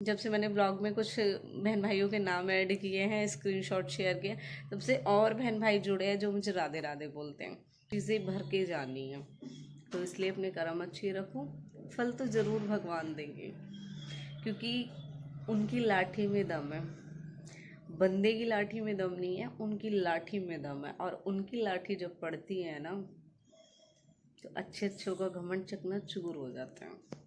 जब से मैंने ब्लॉग में कुछ बहन भाइयों के नाम ऐड किए हैं, स्क्रीनशॉट शेयर किए, तब से और बहन भाई जुड़े हैं जो मुझे राधे राधे बोलते हैं। चीज़ें भर के जानी है, तो इसलिए अपने कर्म अच्छी रखो, फल तो ज़रूर भगवान देंगे, क्योंकि उनकी लाठी में दम है। बंदे की लाठी में दम नहीं है, उनकी लाठी में दम है। और उनकी लाठी जब पड़ती है ना, तो अच्छे अच्छों का घमंड चकना चूर हो जाता है।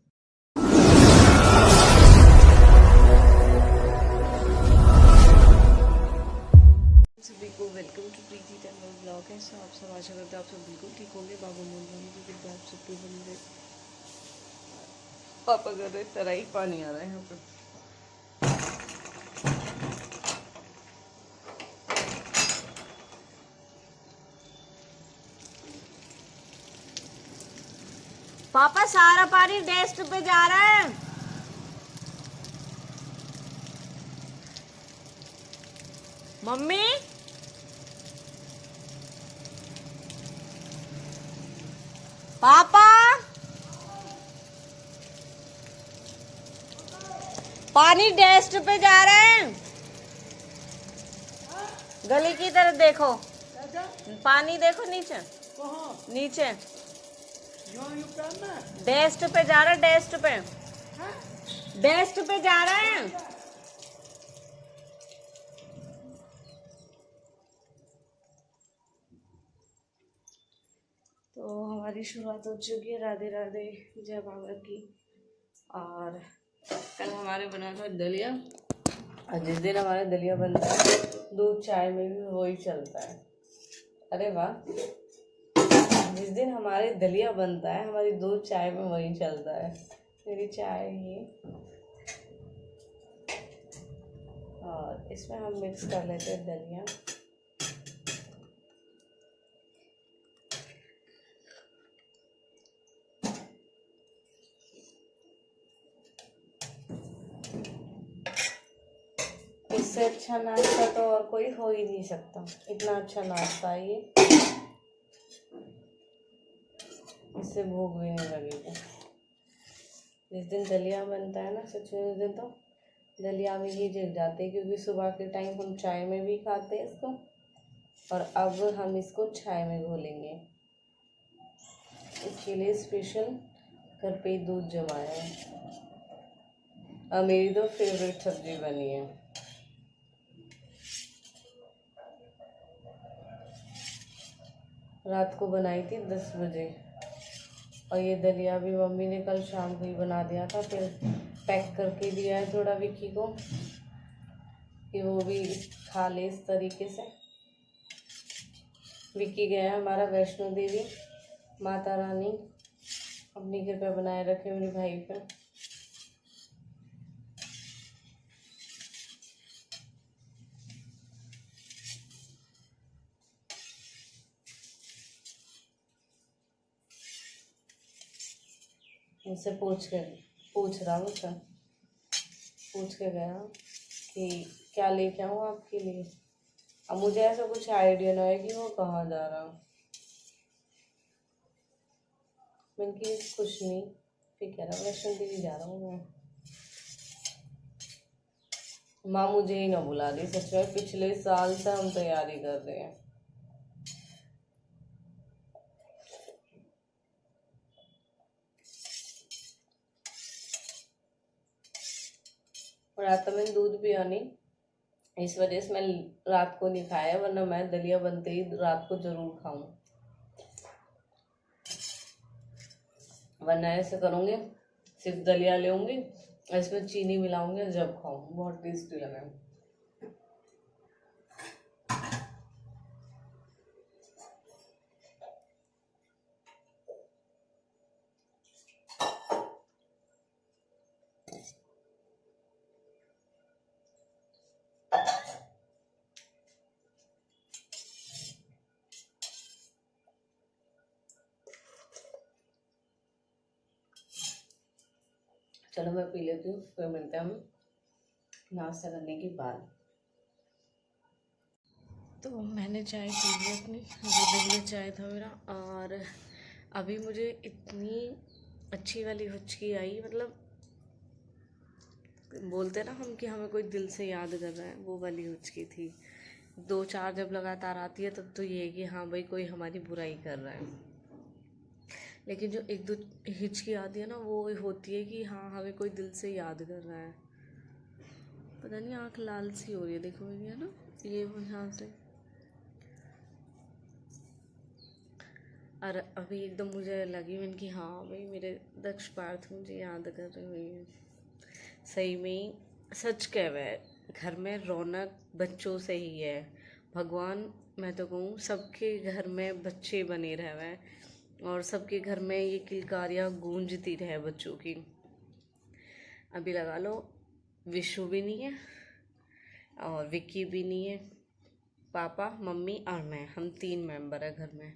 सभी को welcome to Preeti temple blog है। सो आप सब आशा करते हैं आप सब बिल्कुल ठीक होंगे। बाबू मोल की कृपया आप सबके बन रहे। पापा कर रहे तराई, पानी आ रहा है यहाँ पे। पापा सारा पानी डेस्क पे जा रहा है। मम्मी पापा पानी डेस्क पे जा रहा है। गली की तरफ देखो, पानी देखो नीचे। नीचे डेस्क पे जा रहा है। डेस्क पे डेस्क पे जा रहा है। तो हमारी शुरुआत हो चुकी है। राधे राधे, जय बाबा की। और कल हमारे बना था दलिया, और जिस दिन हमारा दलिया बनता है दूध चाय में भी वही चलता है। अरे वाह, जिस दिन हमारे दलिया बनता है हमारी दूध चाय में वही चलता है। मेरी चाय ये, और इसमें हम मिक्स कर लेते हैं दलिया। इससे अच्छा नाश्ता तो और कोई हो ही नहीं सकता। इतना अच्छा नाश्ता है ये, इससे भूख भी नहीं लगेगी। जिस दिन दलिया बनता है ना, सच में उस दिन तो दलिया में ही जग जाते हैं, क्योंकि सुबह के टाइम हम चाय में भी खाते हैं इसको, और अब हम इसको चाय में घोलेंगे। इसके लिए स्पेशल घर पे ही दूध जमाया है। और मेरी तो फेवरेट सब्जी बनी है। रात को बनाई थी 10 बजे, और ये दलिया भी मम्मी ने कल शाम को ही बना दिया था। फिर पैक करके दिया है थोड़ा विक्की को, कि वो भी खा ले इस तरीके से। विक्की गया है हमारा वैष्णो देवी। माता रानी अपनी कृपा बनाए रखे मेरे भाई पे। मुझसे पूछ रहा मुझसे पूछ के गया कि क्या लेके आऊँ आपके लिए। अब मुझे ऐसा कुछ आइडिया ना है कि वो कहाँ जा रहा। मैंने कि कुछ नहीं, फिर कह रहा वैष्णो देवी जा रहा हूँ मैं। माँ मुझे ही ना बुला रही, सच में पिछले साल से हम तैयारी कर रहे हैं। और रात मैंने दूध पिया नहीं, इस वजह से मैं रात को नहीं खाया, वरना मैं दलिया बनते ही रात को जरूर खाऊं। वरना ऐसे करूँगी, सिर्फ दलिया लेंगी और इसमें चीनी मिलाऊंगी, जब खाऊं बहुत टेस्टी लगे। चलो मैं पी लेती हूँ, फिर मिलते हैं हम नाश्ता करने के बाद। तो मैंने चाय पी ली अपनी, जो दलिया चाय था मेरा। और अभी मुझे इतनी अच्छी वाली हुचकी आई, मतलब बोलते ना हम कि हमें कोई दिल से याद कर रहा है, वो वाली हुचकी थी। 2-4 जब लगातार आती है तब तो ये है कि हाँ भाई कोई हमारी बुराई कर रहा है, लेकिन जो 1-2 हिचकी आती है ना वो होती है कि हाँ हमें कोई दिल से याद कर रहा है। पता नहीं आँख लाल सी हो रही है, देखो मेरी, है ना, ये यहाँ से। और अभी एकदम मुझे लगी मैंने कि हाँ भाई मेरे दक्ष पार्थ मुझे याद कर रहे हुए हैं। सही में ही सच कह वह घर में रौनक बच्चों से ही है। भगवान, मैं तो कहूँ सबके घर में बच्चे बने रहे और सबके घर में ये किलकारियाँ गूंजती रहे बच्चों की। अभी लगा लो विशु भी नहीं है और विक्की भी नहीं है, पापा मम्मी और मैं, हम 3 मेंबर है घर में।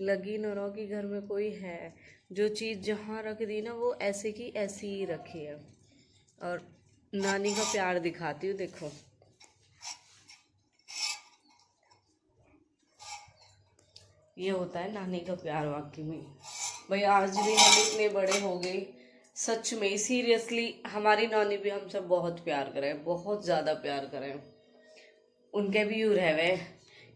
लगी न रहो कि घर में कोई है। जो चीज़ जहाँ रख दी ना वो ऐसे की ऐसी ही रखी है। और नानी का प्यार दिखाती हूँ, देखो ये होता है नानी का प्यार वाकई में। भाई आज भी हम इतने बड़े हो गए, सच में सीरियसली हमारी नानी भी हमसे बहुत प्यार करे, बहुत ज़्यादा प्यार करें। उनके भी यूँ रहे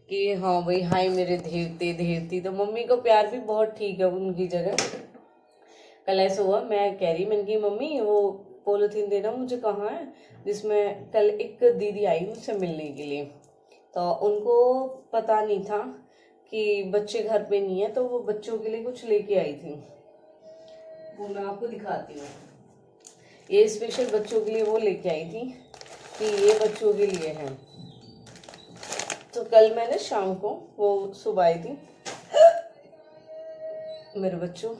कि हाँ भाई हाय मेरे देवते देवती। तो मम्मी को प्यार भी बहुत ठीक है उनकी जगह। कल ऐसा हुआ, मैं कह रही, मैंने की मम्मी वो पॉलीथीन देना मुझे कहाँ है, जिसमें कल एक दीदी आई मुझसे मिलने के लिए। तो उनको पता नहीं था कि बच्चे घर पे नहीं है, तो वो बच्चों के लिए कुछ लेके आई थी। वो मैं आपको दिखाती हूँ, ये स्पेशल बच्चों के लिए वो लेके आई थी कि ये बच्चों के लिए है। तो कल मैंने शाम को, वो सुबह आई थी मेरे बच्चों,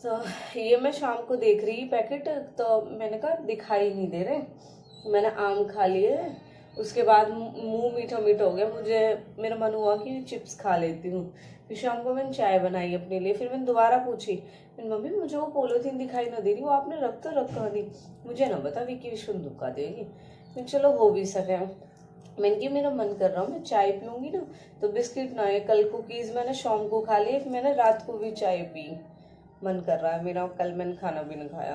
तो ये मैं शाम को देख रही पैकेट, तो मैंने कहा दिखाई नहीं दे रहे। मैंने आम खा लिए, उसके बाद मुंह मीठा मीठा हो गया, मुझे मेरा मन हुआ कि चिप्स खा लेती हूँ। फिर शाम को मैंने चाय बनाई अपने लिए। फिर मैंने दोबारा पूछी, मम्मी मुझे वो पॉलीथीन दिखाई ना दे रही, वो आपने रख तो रखा दी, मुझे ना बता विक्की विश्व धोखा देगी। फिर चलो हो भी सके। मैंने कि मेरा मन कर रहा हूँ, मैं चाय पीऊँगी ना तो बिस्किट ना है। कल कुकीज़ मैंने शाम को खा लिए, फिर मैंने रात को भी चाय पी। मन कर रहा है मेरा, कल मैंने खाना भी नहीं खाया।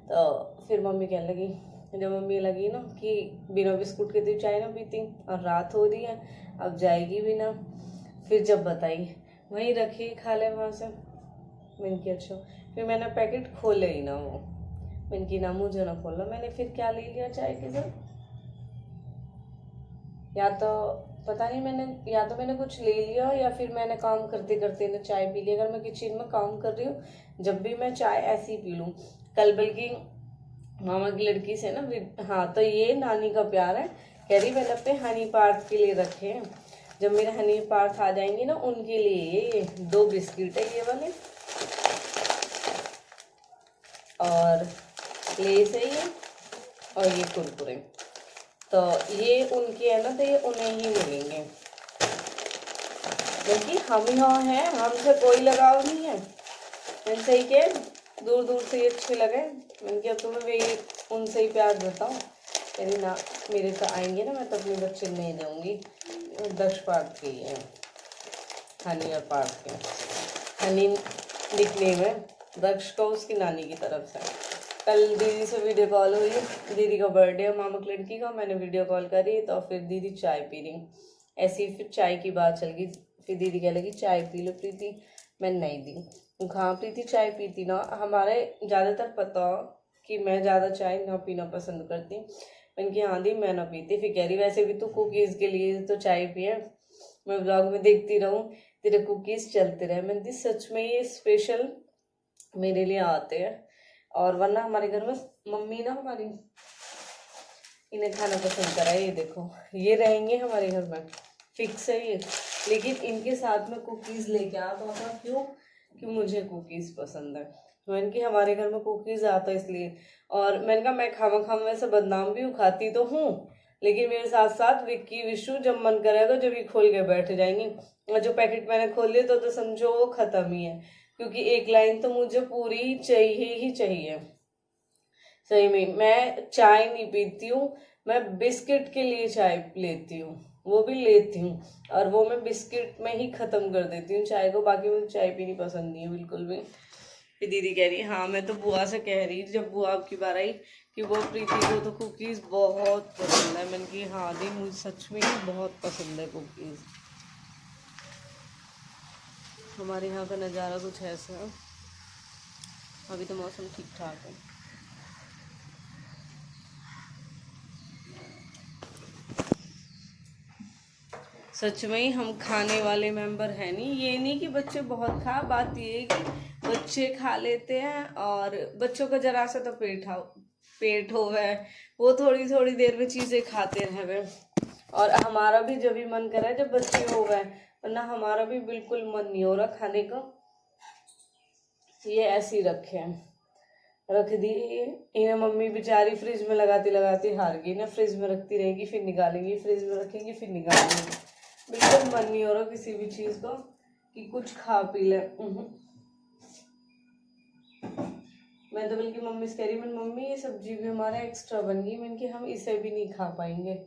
तो फिर मम्मी कहने लगी, जब मम्मी लगी ना कि बिना बिस्कुट के तो चाय ना पीती, और रात हो रही है अब जाएगी भी ना। फिर जब बताई वहीं रखी, खा ले वहाँ से। मैंने की अच्छा। फिर मैंने पैकेट खोले ही ना वो, मैंने की ना मुझे ना खोलना। मैंने फिर क्या ले लिया चाय के साथ, या तो पता नहीं मैंने, या तो मैंने कुछ ले लिया या फिर मैंने काम करते करते ना चाय पी ली। अगर मैं किचन में काम कर रही हूँ जब भी मैं चाय ऐसी ही पी लूँ। कल बल्कि मामा की लड़की से ना, हाँ तो ये नानी का प्यार है, कह रही मैंने अपने हनी पार्थ के लिए रखे हैं, जब मेरे हनी पार्थ आ जाएंगे ना उनके लिए ये 2 बिस्किट है ये वाले, और लेस है ये, और ये कुरकुरे। तो ये उनके है ना, तो ये उन्हें ही मिलेंगे, क्योंकि हम यहाँ हैं, हमसे कोई लगाव नहीं है। मैंने सही के दूर दूर से ये अच्छे लगे, मैंने कहा तुम्हें वही उनसे ही प्यार देता हूँ। यानी ना मेरे तो आएंगे ना, मैं तो अपने बच्चे नहीं दूँगी। 10 पार्ट के ही हैं, हनी और पार्थ के। हनी निकनेम है, दक्ष को उसकी नानी की तरफ से। कल दीदी से वीडियो कॉल हुई, दीदी का बर्थडे है मामा की लड़की का, मैंने वीडियो कॉल करी तो फिर दीदी चाय पी रही, ऐसी फिर चाय की बात चल गई। फिर दीदी कह लगी चाय पी लो प्रीति, मैंने नहीं दी। हाँ प्रीति चाय पीती ना, हमारे ज़्यादातर पता कि मैं ज़्यादा चाय ना पीना पसंद करती। मैंने की हाँ दी मैं ना पीती। फिर कह रही वैसे भी तू कुकीज़ के लिए तो चाय पिए, मैं ब्लॉग में देखती रहूँ तेरे कुकीज़ चलते रहे। मैंने दी सच में ये स्पेशल मेरे लिए आते हैं, और वरना हमारे घर में मम्मी ना हमारी इन्हें खाना पसंद करा है। ये देखो ये रहेंगे हमारे घर में फिक्स है ये, लेकिन इनके साथ में कुकीज़ लेके आ तो ऐसा क्यों कि मुझे कुकीज़ पसंद है। मैंने कि हमारे घर में कुकीज़ आता है इसलिए। और मैंने कहा मैं खामा खामा वैसे बदनाम भी खाती तो हूँ, लेकिन मेरे साथ साथ विक्की विशु जब मन करेगा जब ही खोल के बैठ जाएंगे। और जो पैकेट मैंने खोल लिया तो समझो वो ख़त्म ही है, क्योंकि एक लाइन तो मुझे पूरी चाहिए ही चाहिए। सही में मैं चाय नहीं पीती हूँ, मैं बिस्किट के लिए चाय लेती हूँ, वो भी लेती हूँ, और वो मैं बिस्किट में ही ख़त्म कर देती हूँ चाय को। बाकी मुझे चाय पीनी पसंद नहीं है बिल्कुल भी। फिर दीदी कह रही हाँ मैं तो बुआ से कह रही जब बुआ आपकी बार आई कि वो प्रीति को तो कुकीज़ बहुत पसंद है। मैंने कहा हाँ दी मुझे सच में ही बहुत पसंद है कुकीज़। हमारे यहाँ का नज़ारा कुछ ऐसा है। अभी तो मौसम ठीक ठाक है। सच में ही हम खाने वाले मेंबर हैं नहीं। ये नहीं कि बच्चे बहुत खा, बात ये है कि बच्चे खा लेते हैं और बच्चों का जरा सा तो पेट हो है, वो थोड़ी थोड़ी देर में चीज़ें खाते रह गए। और हमारा भी जब भी मन करे जब बच्चे हो गए, वरना हमारा भी बिल्कुल मन नहीं हो रहा खाने का। ये ऐसे ही रख दी इन्हें मम्मी बेचारी फ्रिज में लगाती लगाती हार गई ना। फ्रिज में रखती रहेगी फिर निकालेंगी, फ्रिज में रखेंगी फिर निकालेंगी। बिल्कुल मन नहीं हो रहा किसी भी चीज़ को कि कुछ खा पी ले। मैं तो बल्कि मम्मी से कह रही, मम्मी ये सब्जी भी हमारा एक्स्ट्रा बन गई। मैंने कि हम इसे भी नहीं खा पाएंगे।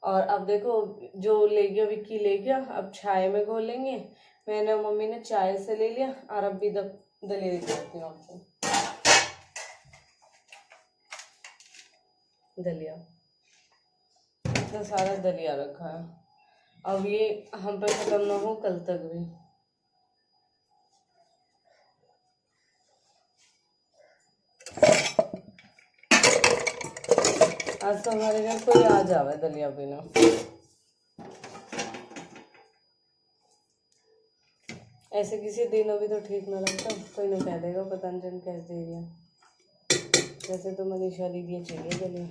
और अब देखो जो ले गया विक्की ले गया, अब चाय में घोलेंगे। मैंने मम्मी ने चाय से ले लिया और अब भी दलिया देती हूँ आपको। दलिया इतना सारा दलिया रखा है, अब ये हम पे खत्म ना हो कल तक भी। आज तो हमारे घर कोई आ जावे दलिया पीना। ऐसे किसी दिन अभी तो ठीक ना लगता, कोई ना कह देगा पता नहीं कैसे दे दिया। वैसे तो मनीषा दीदी चाहिए दलिया,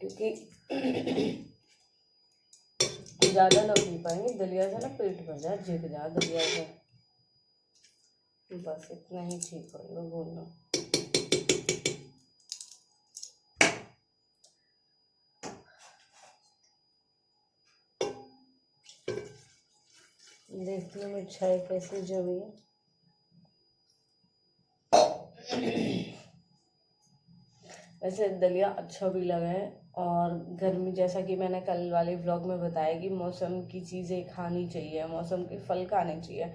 क्योंकि ज़्यादा ना पी पाएंगे दलिया से ना, पेट भर जाए झिक जाए दलिया से। बस इतना ही ठीक होगा बोलना। देखती हूँ मिठाई कैसे जमी है। वैसे दलिया अच्छा भी लगा है। और गर्मी, जैसा कि मैंने कल वाले व्लॉग में बताया कि मौसम की चीज़ें खानी चाहिए, मौसम के फल खाने चाहिए।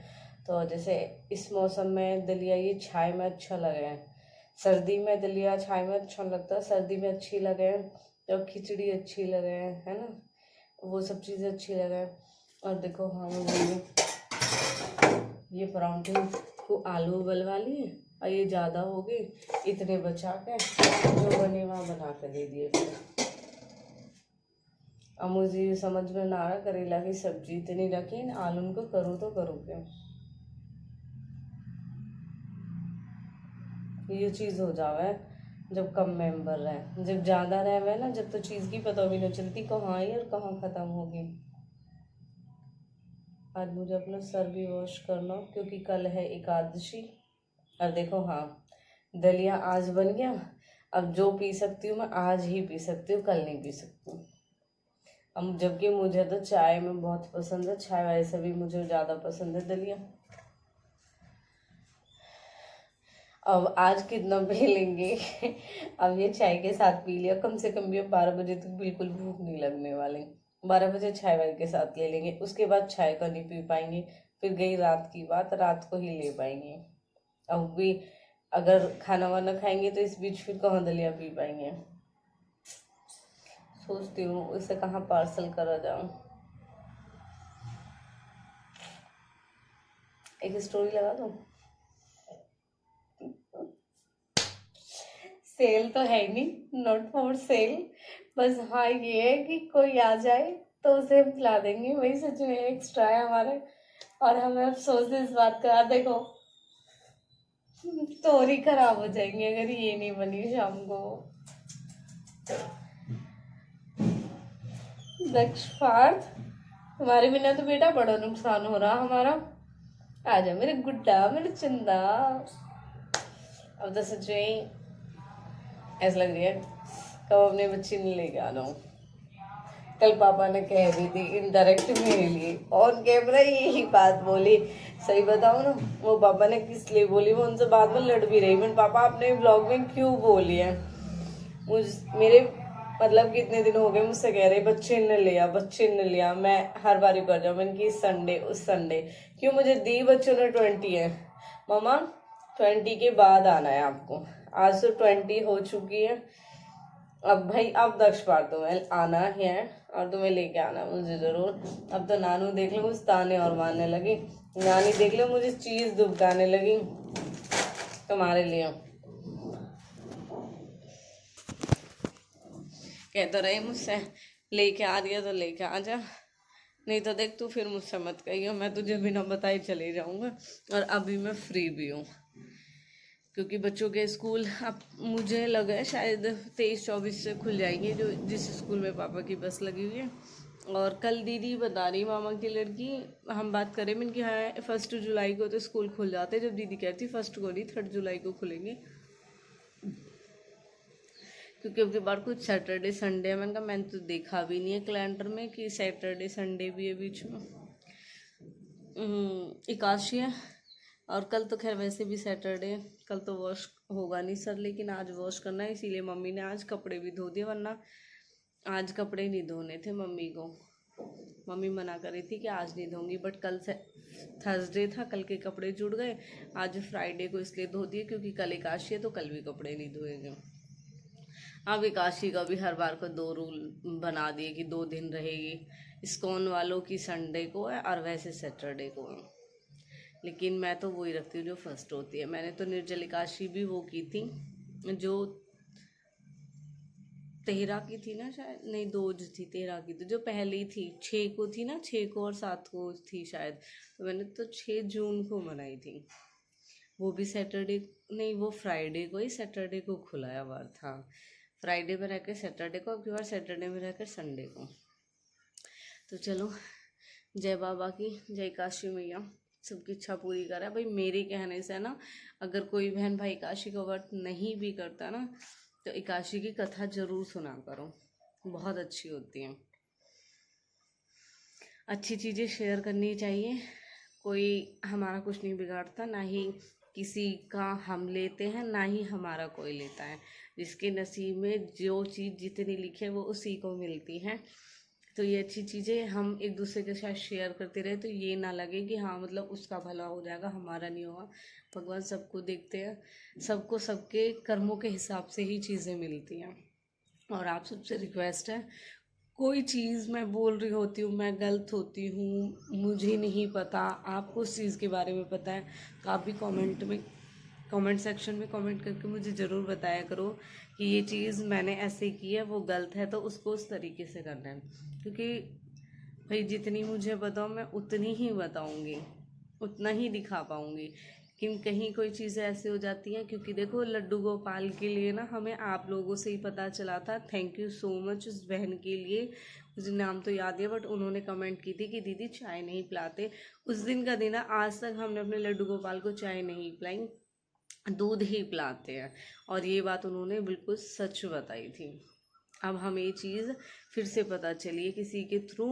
तो जैसे इस मौसम में दलिया ये छाय में अच्छा लगे हैं। सर्दी में दलिया छाय में अच्छा लगता है, सर्दी में अच्छी लगे हैं। तो खिचड़ी अच्छी लगे है ना, वो सब चीज़ें अच्छी लगे। और देखो हाँ ये परांठे को आलू उबलवा लिए और ये ज़्यादा हो गए, इतने बचा के जो बने वहाँ बना कर दे दिए। अब मुझे ये समझ में ना आ रहा करेला की सब्जी इतनी रखी, आलू को करूँ तो करूँ क्या। ये चीज़ हो जावे जब कम मेंबर रहे। जब ज़्यादा रहे ना, जब तो चीज़ की पता भी नहीं चलती कहाँ आई और कहाँ ख़त्म होगी। आज मुझे अपना सर भी वॉश करना क्योंकि कल है एकादशी। और देखो हाँ दलिया आज बन गया। अब जो पी सकती हूँ मैं आज ही पी सकती हूँ, कल नहीं पी सकती हूँ। अब जबकि मुझे तो चाय में बहुत पसंद है, चाय वैसे भी मुझे ज़्यादा पसंद है दलिया। अब आज कितना पी लेंगे। अब ये चाय के साथ पी लिया, कम से कम भी अब 12 बजे तक बिल्कुल भूख नहीं लगने वाली। 12 बजे चाय वाय के साथ ले लेंगे, उसके बाद चाय का नहीं पी पाएंगे। फिर गई रात की बात, रात को ही ले पाएंगे। अब भी अगर खाना वाना खाएंगे तो इस बीच फिर कहाँ दलिया पी पाएंगे। सोचती हूँ उसे कहाँ पार्सल करा जाऊँ। एक स्टोरी लगा दूँ। सेल तो है नहीं, नॉट फॉर सेल। बस हाँ ये है कि कोई आ जाए तो उसे हम खिला देंगे, वही सच में एक्स्ट्रा है हमारे। और हमें अफसोस इस बात का, देखो स्टोरी खराब हो जाएंगी अगर ये नहीं बनी शाम को। दक्ष पार्थ तुम्हारे बिना तो बेटा बड़ा नुकसान हो रहा हमारा। आ जा मेरे गुड्डा, मेरे चंदा। अब तो सच में ऐसा लग रही है कब अपने बच्चे नहीं लेके आना हूँ। कल पापा ने कह दी थी इनडायरेक्ट मेरे लिए, ऑन कैमरा यही बात बोली। सही बताओ ना, वो पापा ने किस लिए बोली, वो उनसे बाद में लड़ भी रही। मैंने पापा आपने ब्लॉग में क्यों बोली है। मेरे मतलब कितने दिन हो गए मुझसे कह रहे बच्चे ने लिया, बच्चे ने लिया। मैं हर बार कर जाऊँ, मैंने की संडे उस संडे क्यों मुझे दी, बच्चों ने 20 है मम्मा, 20 के बाद आना है आपको। आज तो 20 हो चुकी है। अब भाई अब दक्ष बार तो मैं आना है और तुम्हें लेके आना मुझे जरूर। अब तो नानू देख लो मुझे ताने और मारने लगी, नानी देख लो मुझे चीज दुबकाने लगी तुम्हारे लिए। कह तो रही मुझसे लेके आ रही है तो लेके आ जा, नहीं तो देख तू फिर मुझसे मत कहियो, मैं तुझे बिना बताए चले जाऊंगा। और अभी मैं फ्री भी हूँ क्योंकि बच्चों के स्कूल अब मुझे लगा है शायद 23-24 से खुल जाएंगे, जो जिस स्कूल में पापा की बस लगी हुई है। और कल दीदी बता रही मामा की लड़की, हम बात करें मैंने कि हाँ 1 जुलाई को तो स्कूल खुल जाते, जब दीदी कहती 1 को नहीं 3 जुलाई को खुलेंगे, क्योंकि अब की बार कुछ सैटरडे संडे है। मैंने कहा मैंने तो देखा भी नहीं है कैलेंडर में कि सैटरडे संडे भी है बीच में। एकादशी है और कल तो खैर वैसे भी सैटरडे है, कल तो वॉश होगा नहीं सर, लेकिन आज वॉश करना है, इसीलिए मम्मी ने आज कपड़े भी धो दिए, वरना आज कपड़े नहीं धोने थे मम्मी को। मम्मी मना कर रही थी कि आज नहीं धोंगी, बट कल से थर्सडे था, कल के कपड़े जुड़ गए, आज फ्राइडे को इसलिए धो दिए क्योंकि कल एकादशी है तो कल भी कपड़े नहीं धोएंगे। अब एकादशी का भी हर बार को 2 रूल बना दिए कि 2 दिन रहेगी, इस्कॉन वालों की संडे को है और वैसे सैटरडे को है, लेकिन मैं तो वही रखती हूँ जो फर्स्ट होती है। मैंने तो निर्जल एकादशी भी वो की थी जो 13 की थी ना, शायद नहीं 2 जो थी 13 की, तो जो पहली थी 6 को थी ना, 6 को और 7 को थी शायद, तो मैंने तो 6 जून को मनाई थी। वो भी सैटरडे नहीं, वो फ्राइडे को ही, सैटरडे को खुलाया बार था, फ्राइडे में रहकर सैटरडे को, अब की बार सैटरडे में रहकर संडे को। तो चलो जय बाबा की, जय काशी मैया, सबकी इच्छा पूरी करा। भाई मेरे कहने से ना, अगर कोई बहन भाई एकादशी का व्रत नहीं भी करता ना, तो एकादशी की कथा जरूर सुना करो, बहुत अच्छी होती है। अच्छी चीज़ें शेयर करनी चाहिए, कोई हमारा कुछ नहीं बिगाड़ता, ना ही किसी का हम लेते हैं, ना ही हमारा कोई लेता है। जिसके नसीब में जो चीज़ जितनी लिखी है वो उसी को मिलती है। तो ये अच्छी चीज़ें हम एक दूसरे के साथ शेयर करते रहे, तो ये ना लगे कि हाँ मतलब उसका भला हो जाएगा हमारा नहीं होगा। भगवान सबको देखते हैं, सबको सबके कर्मों के हिसाब से ही चीज़ें मिलती हैं। और आप सबसे रिक्वेस्ट है, कोई चीज़ मैं बोल रही होती हूँ, मैं गलत होती हूँ, मुझे नहीं पता, आपको उस चीज़ के बारे में पता है, तो आप भी कमेंट सेक्शन में कमेंट करके मुझे ज़रूर बताया करो कि ये चीज़ मैंने ऐसे की है वो गलत है, तो उसको उस तरीके से करना है। क्योंकि भाई जितनी मुझे बताओ मैं उतनी ही बताऊँगी, उतना ही दिखा पाऊँगी, लेकिन कहीं कोई चीज़ें ऐसी हो जाती हैं। क्योंकि देखो लड्डू गोपाल के लिए ना हमें आप लोगों से ही पता चला था, थैंक यू सो मच उस बहन के लिए, मुझे नाम तो याद है बट उन्होंने कमेंट की थी कि दीदी चाय नहीं पिलाते। उस दिन का दिन है, आज तक हमने अपने लड्डू गोपाल को चाय नहीं पिलाई, दूध ही पिलाते हैं, और ये बात उन्होंने बिल्कुल सच बताई थी। अब हमें ये चीज़ फिर से पता चली है किसी के थ्रू,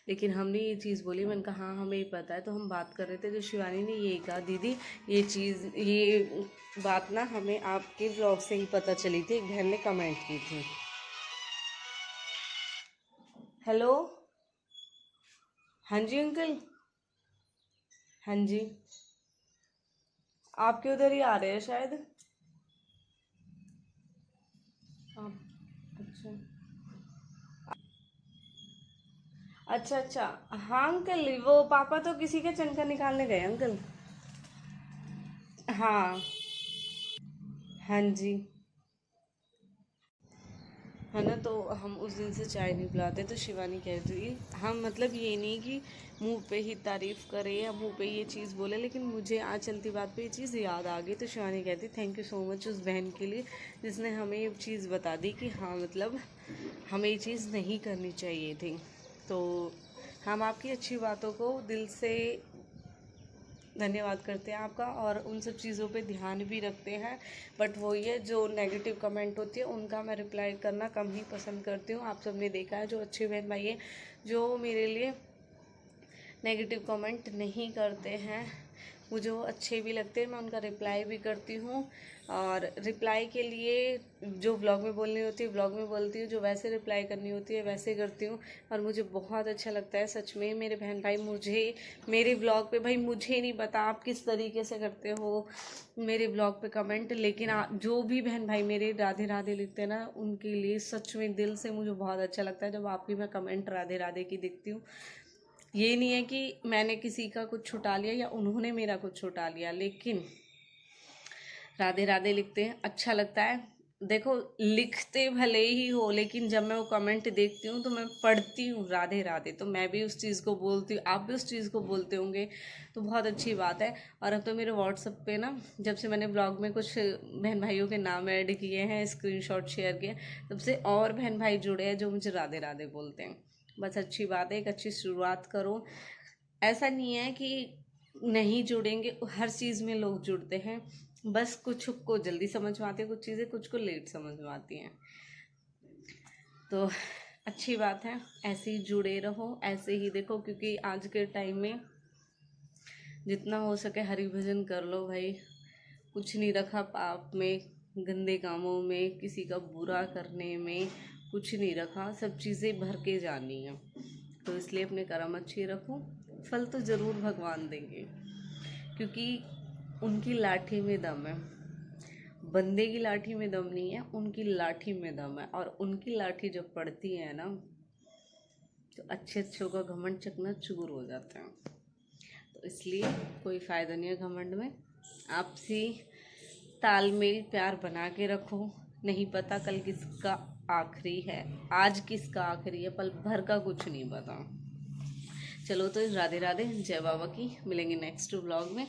लेकिन हमने ये चीज़ बोली, मैंने कहा हाँ हमें पता है। तो हम बात कर रहे थे तो शिवानी ने ये कहा दीदी ये बात ना हमें आपके ब्लॉग से ही पता चली थी, एक बहन ने कमेंट की थी। हेलो, हाँ जी अंकल, हाँ जी, आपके उधर ही आ रहे हैं शायद आप। अच्छा अच्छा अच्छा, हाँ अंकल वो पापा तो किसी का चनका निकालने गए अंकल। हाँ हाँ जी, है ना, तो हम उस दिन से चाय नहीं पिलाते। तो शिवानी कह रही थी हम मतलब ये नहीं कि मुंह पे ही तारीफ़ करे या मुंह पे ये चीज़ बोले, लेकिन मुझे आज चलती बात पे ये चीज़ याद आ गई। तो शिवानी कहती थैंक यू सो मच उस बहन के लिए जिसने हमें ये चीज़ बता दी कि हाँ मतलब हमें ये चीज़ नहीं करनी चाहिए थी। तो हम आपकी अच्छी बातों को दिल से धन्यवाद करते हैं आपका, और उन सब चीज़ों पे ध्यान भी रखते हैं। बट वही है, जो नेगेटिव कमेंट होती है उनका मैं रिप्लाई करना कम ही पसंद करती हूँ। आप सबने देखा है जो अच्छे बहन भाई हैं जो मेरे लिए नेगेटिव कमेंट नहीं करते हैं, मुझे वो अच्छे भी लगते हैं, मैं उनका रिप्लाई भी करती हूँ। और रिप्लाई के लिए जो व्लॉग में बोलनी होती है व्लॉग में बोलती हूँ, जो वैसे रिप्लाई करनी होती है वैसे करती हूँ। और मुझे बहुत अच्छा लगता है सच में मेरे बहन भाई मुझे मेरे व्लॉग पे, भाई मुझे नहीं पता आप किस तरीके से करते हो मेरे व्लॉग पे कमेंट, लेकिन जो भी बहन भाई मेरे राधे राधे लिखते हैं ना, उनके लिए सच में दिल से मुझे बहुत अच्छा लगता है जब आपकी मैं कमेंट राधे राधे की देखती हूँ। ये नहीं है कि मैंने किसी का कुछ छुटा लिया या उन्होंने मेरा कुछ छुटा लिया, लेकिन राधे राधे लिखते हैं, अच्छा लगता है। देखो लिखते भले ही हो, लेकिन जब मैं वो कमेंट देखती हूँ तो मैं पढ़ती हूँ राधे राधे, तो मैं भी उस चीज़ को बोलती हूँ, आप भी उस चीज़ को बोलते होंगे, तो बहुत अच्छी बात है। और अब तो मेरे व्हाट्सएप पे ना, जब से मैंने ब्लॉग में कुछ बहन भाइयों के नाम ऐड किए हैं, स्क्रीनशॉट शेयर किए, तब से और बहन भाई जुड़े हैं जो मुझे राधे राधे बोलते हैं। बस अच्छी बात है, एक अच्छी शुरुआत करो। ऐसा नहीं है कि नहीं जुड़ेंगे, हर चीज़ में लोग जुड़ते हैं, बस कुछ को जल्दी समझ में आती है कुछ चीज़ें, कुछ को लेट समझ में आती हैं। तो अच्छी बात है, ऐसे ही जुड़े रहो, ऐसे ही देखो, क्योंकि आज के टाइम में जितना हो सके हरि भजन कर लो भाई। कुछ नहीं रखा पाप में, गंदे कामों में, किसी का बुरा करने में कुछ नहीं रखा, सब चीज़ें भर के जानी है। तो इसलिए अपने कर्म अच्छे रखो, फल तो ज़रूर भगवान देंगे, क्योंकि उनकी लाठी में दम है। बंदे की लाठी में दम नहीं है, उनकी लाठी में दम है। और उनकी लाठी जब पड़ती है ना, तो अच्छे अच्छों का घमंड चकना चूर हो जाता है। तो इसलिए कोई फ़ायदा नहीं है घमंड में, आपसी तालमेल प्यार बना के रखो। नहीं पता कल किसका आखिरी है, आज किसका आखिरी है, पल भर का कुछ नहीं पता। चलो तो राधे राधे, जय बाबा की। मिलेंगे नेक्स्ट व्लॉग में।